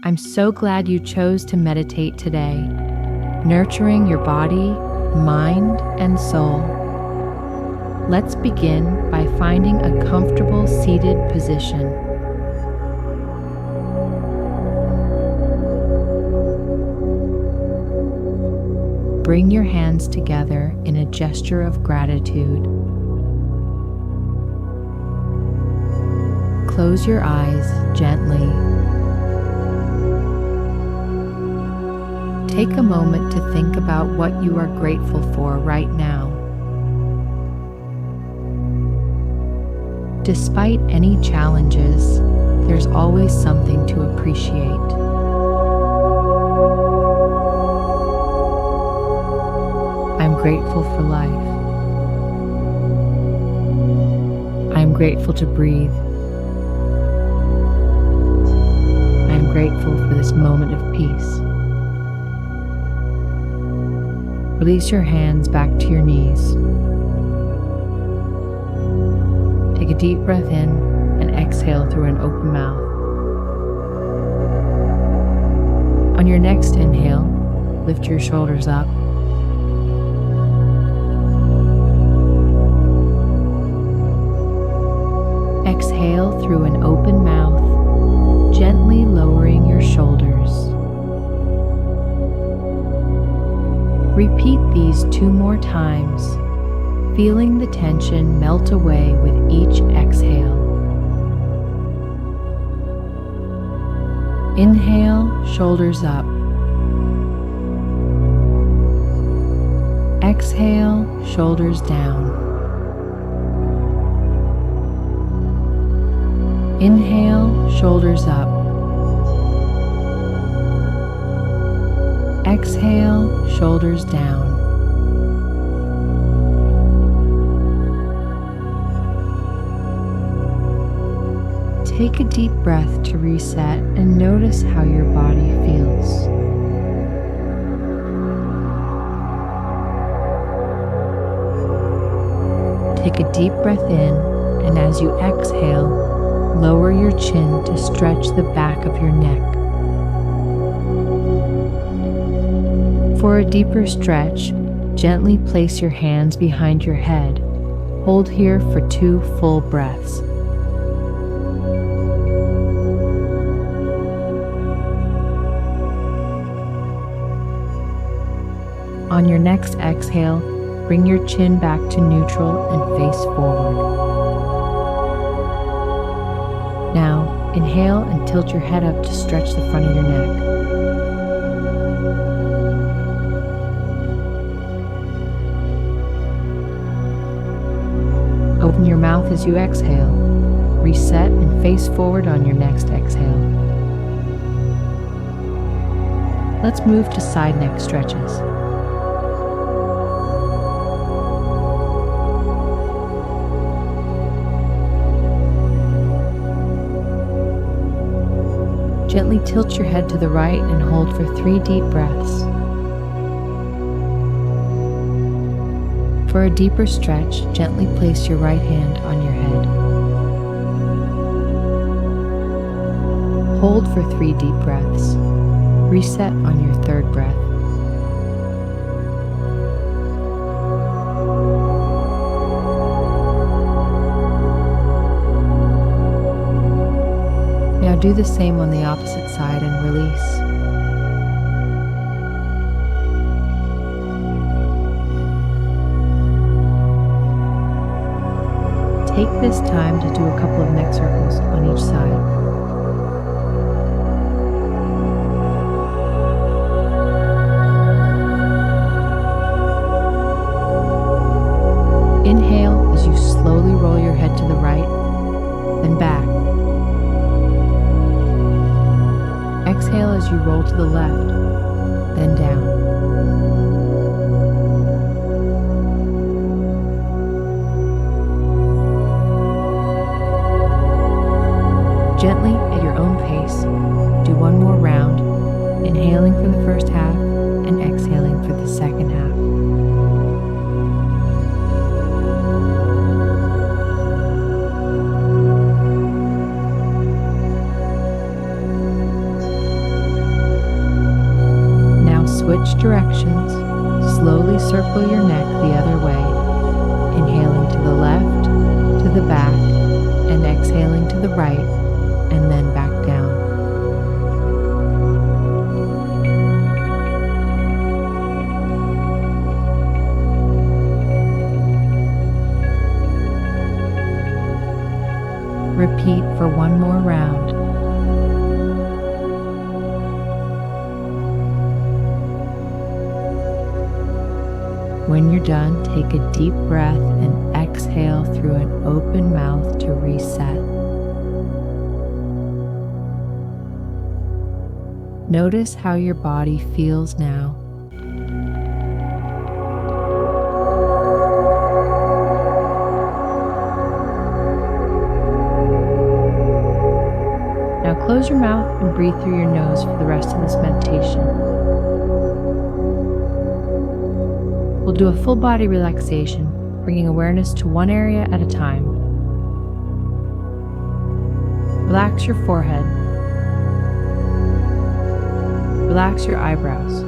I'm so glad you chose to meditate today, nurturing your body, mind, and soul. Let's begin by finding a comfortable seated position. Bring your hands together in a gesture of gratitude. Close your eyes gently. Take a moment to think about what you are grateful for right now. Despite any challenges, there's always something to appreciate. I'm grateful for life. I'm grateful to breathe. I'm grateful for this moment of peace. Release your hands back to your knees. Take a deep breath in and exhale through an open mouth. On your next inhale, lift your shoulders up. Exhale through an open mouth, gently lowering your shoulders. Repeat these 2 more times, feeling the tension melt away with each exhale. Inhale, shoulders up. Exhale, shoulders down. Inhale, shoulders up. Exhale, shoulders down. Take a deep breath to reset and notice how your body feels. Take a deep breath in, and as you exhale, lower your chin to stretch the back of your neck. For a deeper stretch, gently place your hands behind your head. Hold here for 2 full breaths. On your next exhale, bring your chin back to neutral and face forward. Now, inhale and tilt your head up to stretch the front of your neck. Open your mouth as you exhale. Reset and face forward on your next exhale. Let's move to side neck stretches. Gently tilt your head to the right and hold for 3 deep breaths. For a deeper stretch, gently place your right hand on your head. Hold for 3 deep breaths. Reset on your 3rd breath. Now do the same on the opposite side and release. Take this time to do a couple of neck circles on each side. Inhale as you slowly roll your head to the right, then back. Exhale as you roll to the left, then down. Gently, at your own pace, do 1 more round, inhaling for the first half and exhaling for the second half. switch directions, slowly circle your neck the other way, inhaling to the left, to the back, and exhaling to the right, and then back down. Repeat for one more round. When you're done, take a deep breath and exhale through an open mouth to reset. Notice how your body feels now. Now close your mouth and breathe through your nose for the rest of this meditation. We'll do a full body relaxation, bringing awareness to one area at a time. Relax your forehead. Relax your eyebrows.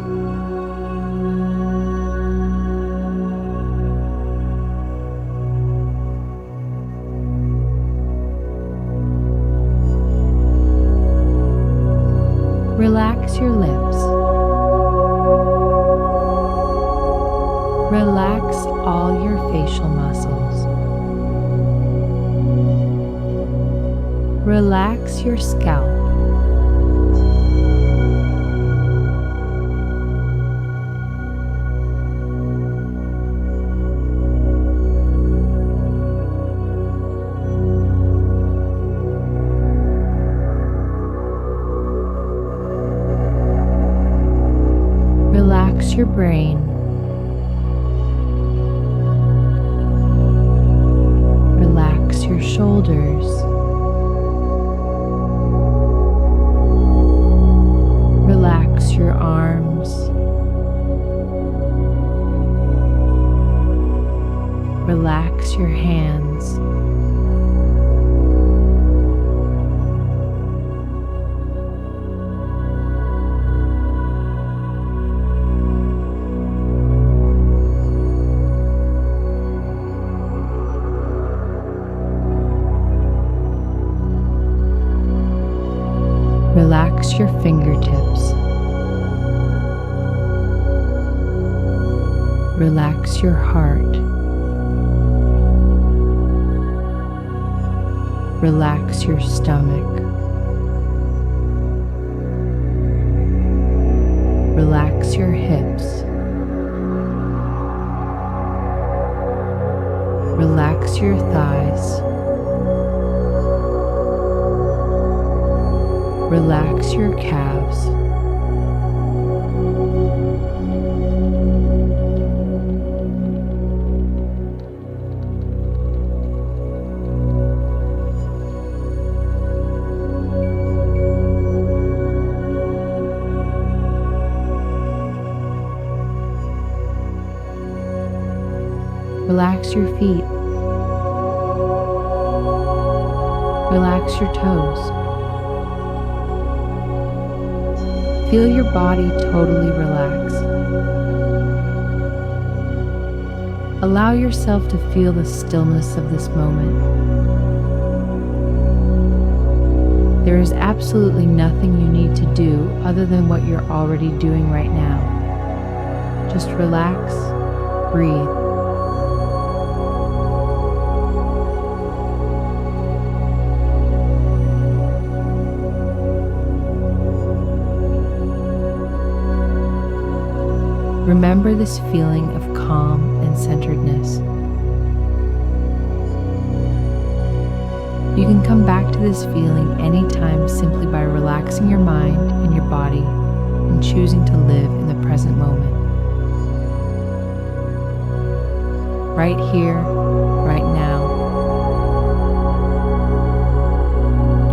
Relax your lips. Relax all your facial muscles. Relax your scalp. Relax your brain. Relax your shoulders. Relax your arms. Relax your hands. Relax your fingertips. Relax your heart. Relax your stomach. Relax your hips. Relax your thighs. Relax your calves. Relax your feet. Relax your toes. Feel your body totally relax. Allow yourself to feel the stillness of this moment. There is absolutely nothing you need to do other than what you're already doing right now. Just relax, breathe. Remember this feeling of calm and centeredness. You can come back to this feeling anytime simply by relaxing your mind and your body and choosing to live in the present moment. Right here, right now.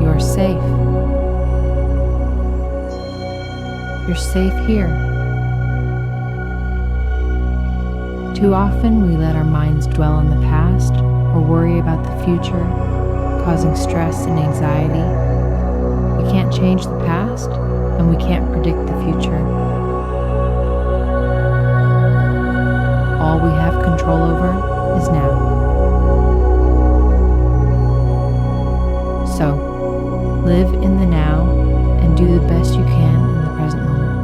You're safe. You're safe here. Too often we let our minds dwell on the past or worry about the future, causing stress and anxiety. We can't change the past and we can't predict the future. all we have control over is now. So, live in the now and do the best you can in the present moment.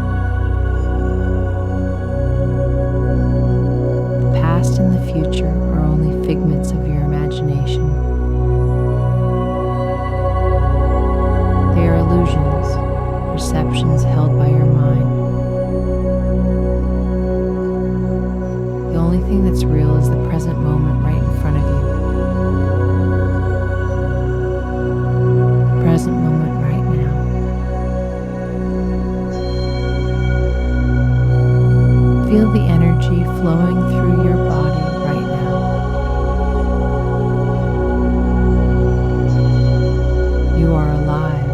The past and the future are only figments of your imagination. They are illusions, perceptions held by your mind. The only thing that's real is the present moment right in front of you. The present moment right now. Feel the energy flowing through your body right now. You are alive.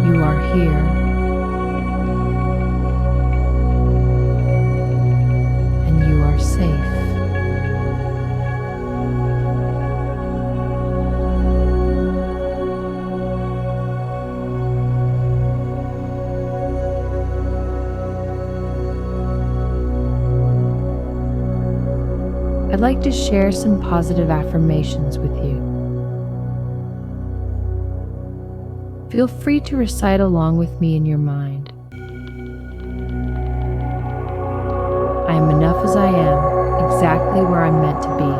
You are here. And you are safe. I'd like to share some positive affirmations with you. Feel free to recite along with me in your mind. I am enough as I am, exactly where I'm meant to be.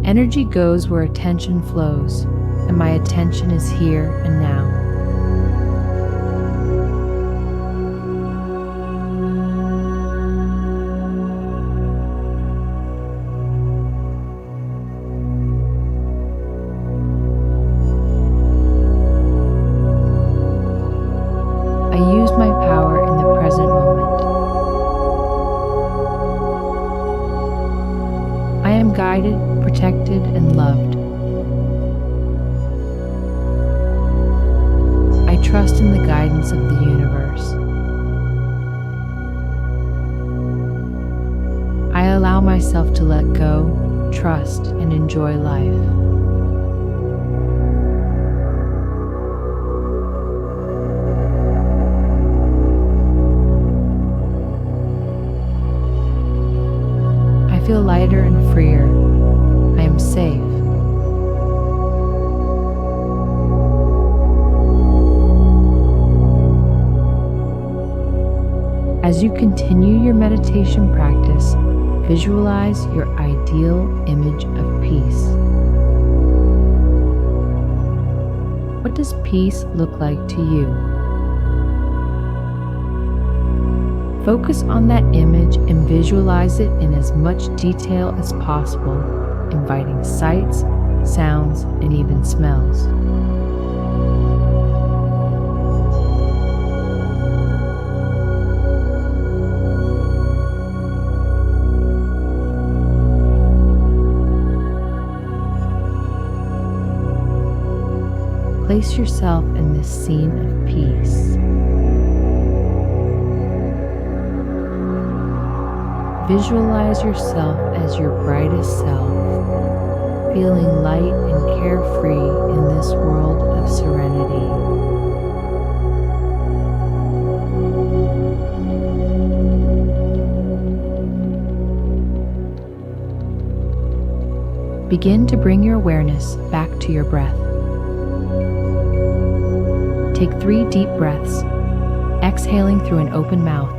Energy goes where attention flows, and my attention is here and now. I use my power in the present moment. I am guided, protected, and loved. I trust in the guidance of the universe. I allow myself to let go, trust, and enjoy life. I feel lighter and freer. I am safe. As you continue your meditation practice, visualize your ideal image of peace. What does peace look like to you? Focus on that image and visualize it in as much detail as possible, inviting sights, sounds, and even smells. Place yourself in this scene of peace. Visualize yourself as your brightest self, feeling light and carefree in this world of serenity. Begin to bring your awareness back to your breath. Take 3 deep breaths, exhaling through an open mouth.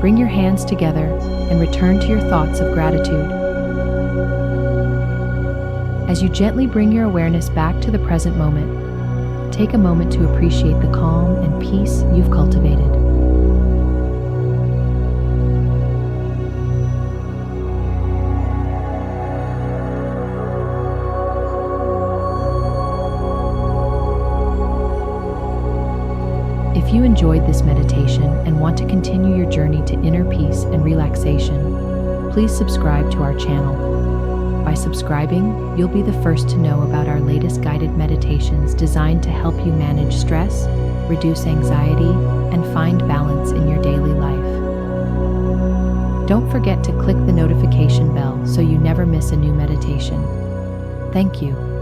Bring your hands together and return to your thoughts of gratitude. As you gently bring your awareness back to the present moment, take a moment to appreciate the calm and peace you've cultivated. If you enjoyed this meditation and want to continue your journey to inner peace and relaxation, please subscribe to our channel. subscribing, you'll be the first to know about our latest guided meditations designed to help you manage stress, reduce anxiety, and find balance in your daily life. Don't forget to click the notification bell so you never miss a new meditation. Thank you.